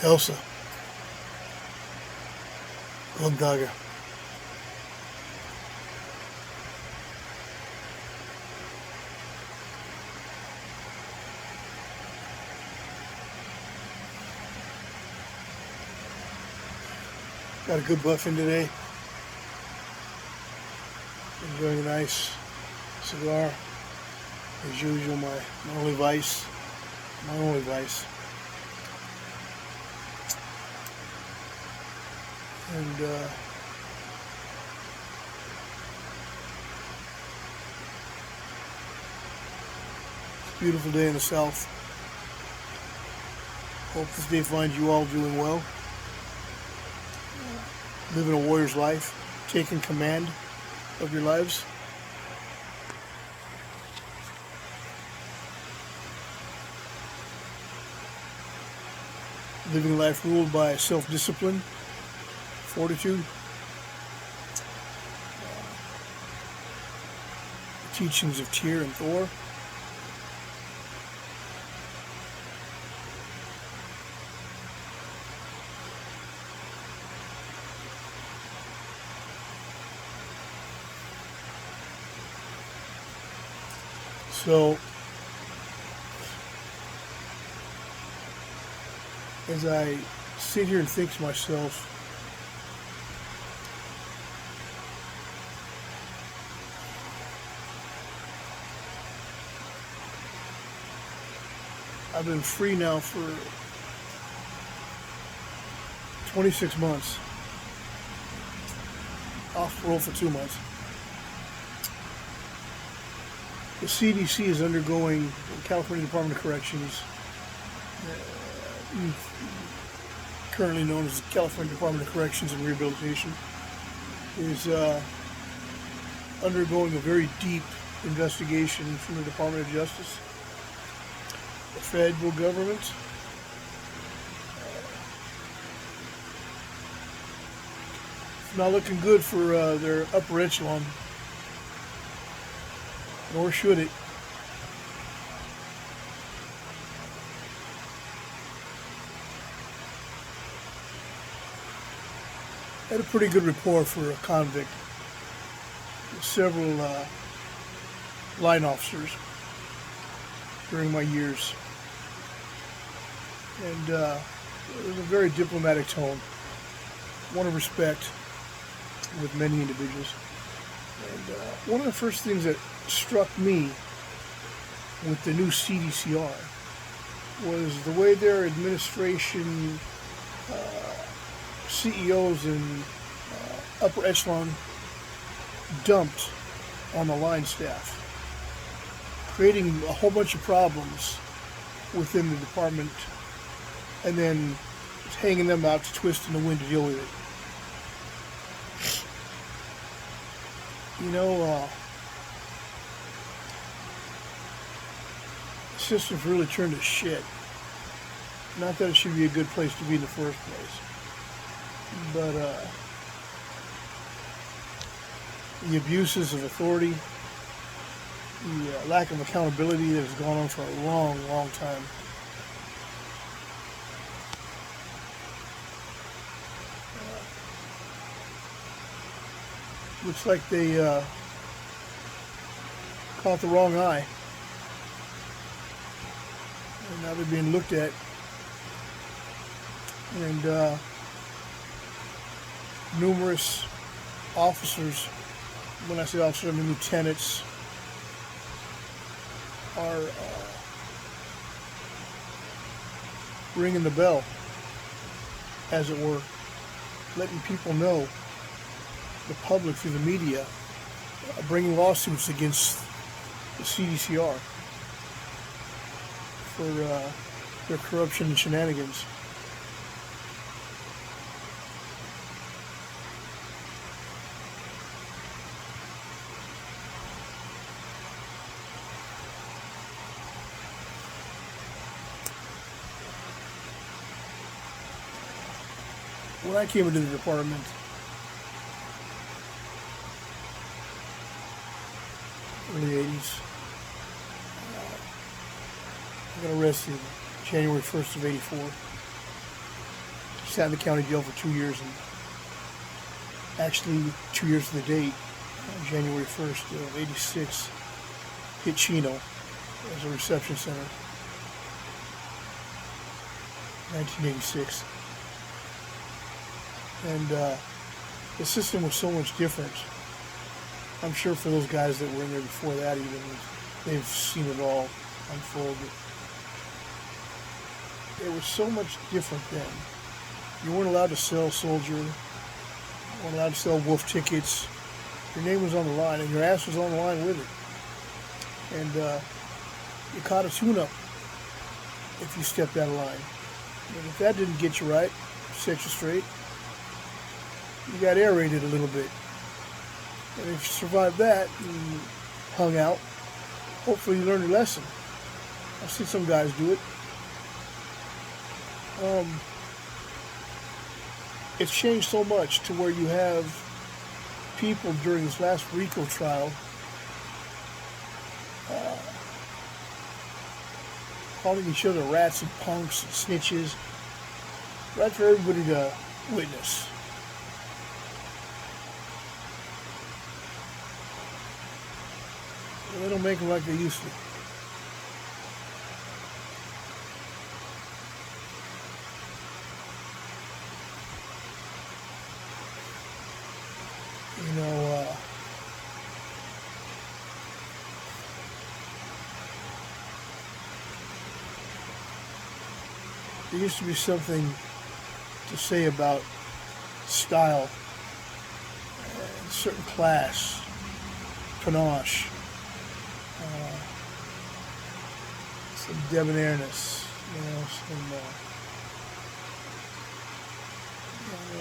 Elsa, Gonzaga. Got a good buff in today. Enjoying a nice cigar. As usual, my only vice. My only vice. And it's a beautiful day in the South. Hope this day finds you all doing well. Living a warrior's life, taking command of your lives. Living life ruled by self-discipline, fortitude, the teachings of Tyr and Thor. So, as I sit here and think to myself, I've been free now for 26 months, off parole for 2 months. The CDC is undergoing, the California Department of Corrections, currently known as the California Department of Corrections and Rehabilitation, is undergoing a very deep investigation from the Department of Justice, the federal government. It's not looking good for their upper echelon. Nor should it. I had a pretty good rapport for a convict. Several line officers during my years. And it was a very diplomatic tone. One of respect with many individuals. And one of the first things that struck me with the new CDCR was the way their administration, CEOs and upper echelon dumped on the line staff, creating a whole bunch of problems within the department and then hanging them out to twist in the wind to deal with it. You know, the system's really turned to shit. Not that it should be a good place to be in the first place, but the abuses of authority, the lack of accountability that has gone on for a long, long time. Looks like they caught the wrong eye. And now they're being looked at. And numerous officers, when I say officers, I mean lieutenants, are ringing the bell, as it were, letting people know, the public through the media, bringing lawsuits against the CDCR for their corruption and shenanigans. When I came into the department, early 80s. I got arrested January 1st of 84. sat in the county jail for 2 years, and actually 2 years to the date, January 1st of '86, hit Chino as a reception center. 1986. And the system was so much different. I'm sure for those guys that were in there before that, even, they've seen it all unfold. It was so much different then. You weren't allowed to sell soldier. You weren't allowed to sell wolf tickets. Your name was on the line, and your ass was on the line with it. And you caught a tune-up if you stepped out of line. And if that didn't get you right, set you straight, you got aerated a little bit. And if you survived that and hung out, hopefully you learned your lesson. I've seen some guys do it. It's changed so much to where you have people during this last RICO trial calling each other rats and punks and snitches, right for everybody to witness. They don't make them like they used to. You know, there used to be something to say about style, and certain class, panache, some debonairness, you know, some,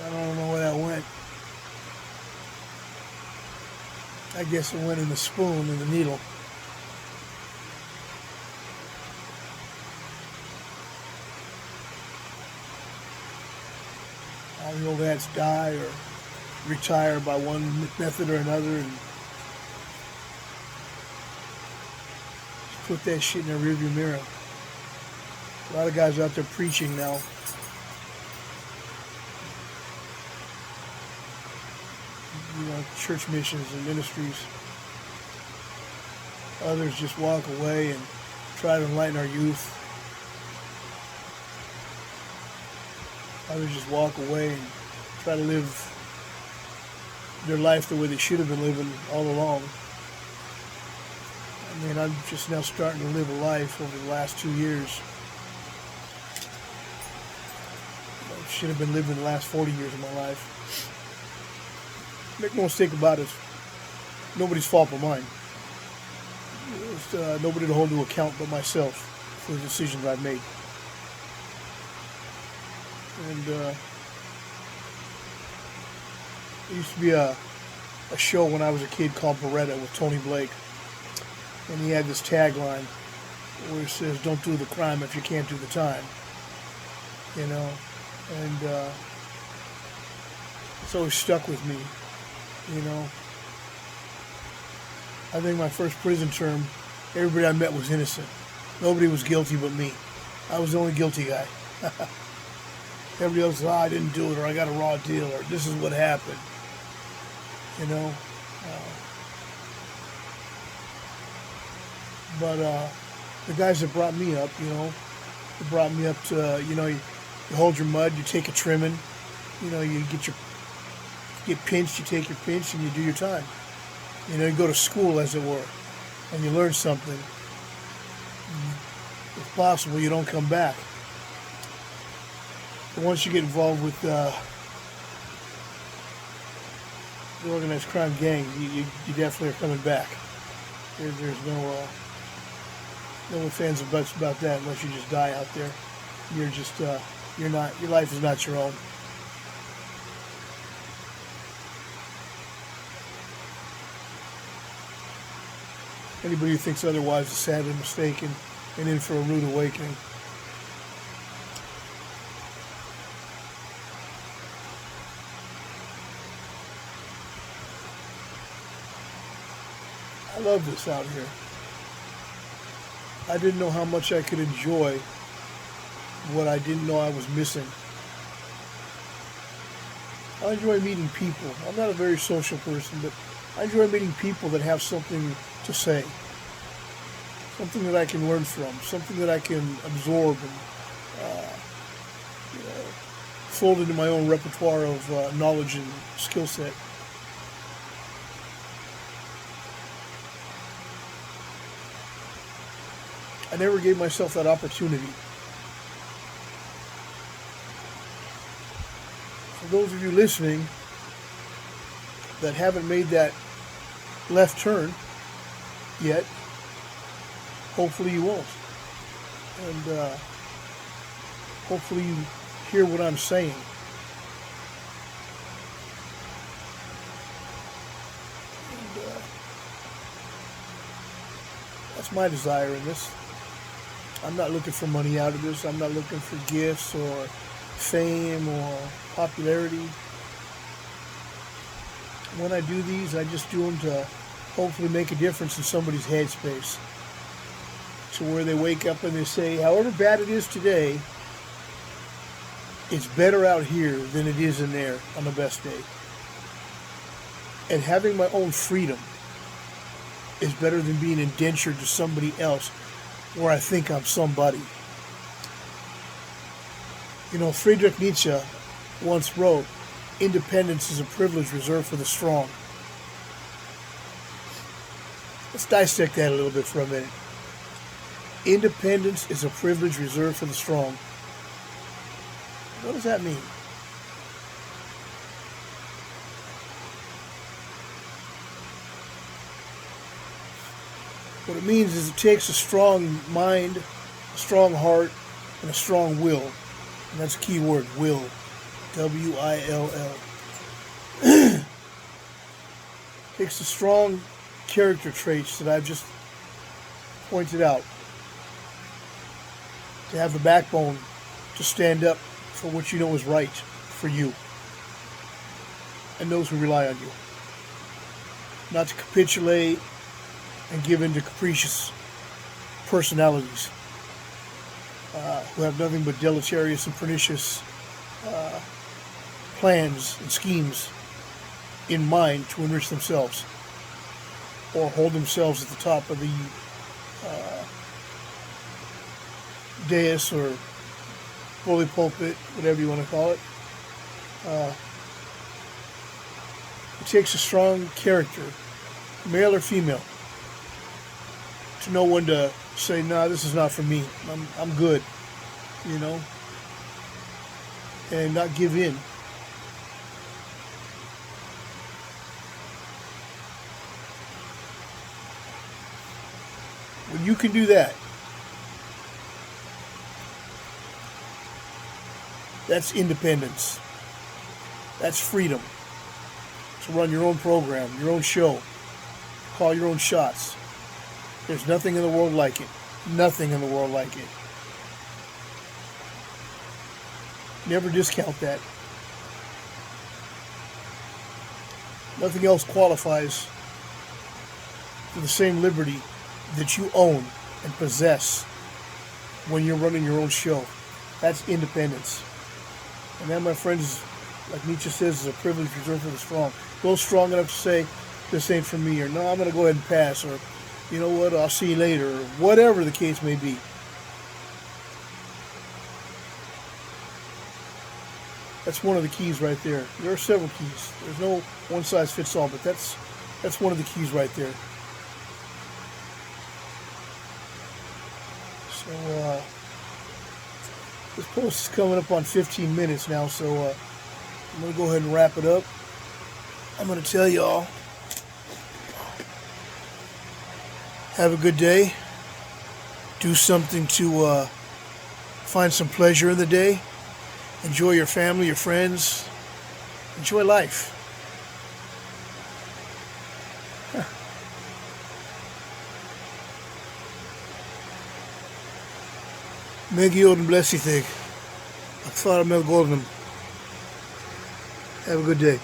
I don't know where that went. I guess it went in the spoon and the needle. All the old hats die or retire by one method or another, and put that shit in their rearview mirror. A lot of guys out there preaching now. You know, church missions and ministries. Others just walk away and try to enlighten our youth. Others just walk away and try to live their life the way they should have been living all along. I mean, I'm just now starting to live a life over the last 2 years. I should have been living the last 40 years of my life. Make no mistake about it, nobody's fault but mine. There's nobody to hold to account but myself for the decisions I've made. And there used to be a show when I was a kid called Beretta with Tony Blake. And he had this tagline where it says, "Don't do the crime if you can't do the time." You know? And it's always stuck with me. You know? I think my first prison term, everybody I met was innocent. Nobody was guilty but me. I was the only guilty guy. Everybody else said, I didn't do it, or I got a raw deal, or this is what happened. You know? But the guys that brought me up, you know, they brought me up to, you know, you hold your mud, you take a trimming, you know, you get pinched, you take your pinch, and you do your time. You know, you go to school, as it were, and you learn something. If possible, you don't come back. But once you get involved with the organized crime gang, you definitely are coming back. There's no ifs, ands, or buts about that unless you just die out there. You're just, your life is not your own. Anybody who thinks otherwise is sadly mistaken and in for a rude awakening. I love this out here. I didn't know how much I could enjoy what I didn't know I was missing. I enjoy meeting people. I'm not a very social person, but I enjoy meeting people that have something to say, something that I can learn from, something that I can absorb and fold into my own repertoire of knowledge and skill set. I never gave myself that opportunity. For those of you listening that haven't made that left turn yet, hopefully you won't. And hopefully you hear what I'm saying. And that's my desire in this. I'm not looking for money out of this. I'm not looking for gifts or fame or popularity. When I do these, I just do them to hopefully make a difference in somebody's headspace. To where they wake up and they say, however bad it is today, it's better out here than it is in there on the best day. And having my own freedom is better than being indentured to somebody else where I think I'm somebody. You know, Friedrich Nietzsche once wrote, independence is a privilege reserved for the strong. Let's dissect that a little bit for a minute. Independence is a privilege reserved for the strong. What does that mean? What it means is it takes a strong mind, a strong heart, and a strong will. And that's a key word, will. W-I-L-L. Takes the strong character traits that I've just pointed out to have the backbone to stand up for what you know is right for you and those who rely on you. Not to capitulate and give in to capricious personalities who have nothing but deleterious and pernicious plans and schemes in mind to enrich themselves or hold themselves at the top of the dais or bully pulpit, whatever you want to call it. It takes a strong character, male or female, to know when to say, "Nah, this is not for me. I'm good," you know, and not give in. When you can do that, that's independence. That's freedom to run your own program, your own show, call your own shots. There's nothing in the world like it. Nothing in the world like it. Never discount that. Nothing else qualifies for the same liberty that you own and possess when you're running your own show. That's independence. And that, my friends, like Nietzsche says, is a privilege reserved for the strong. Those strong enough to say, this ain't for me, or no, I'm going to go ahead and pass, or you know what, I'll see you later, or whatever the case may be. That's one of the keys right there. There are several keys. There's no one size fits all, but that's one of the keys right there. So this post is coming up on 15 minutes now, so I'm going to go ahead and wrap it up. I'm going to tell y'all, have a good day. Do something to find some pleasure in the day. Enjoy your family, your friends. Enjoy life. Megi Odin bless you, thing. I thought I'm Mel Goldman. Have a good day.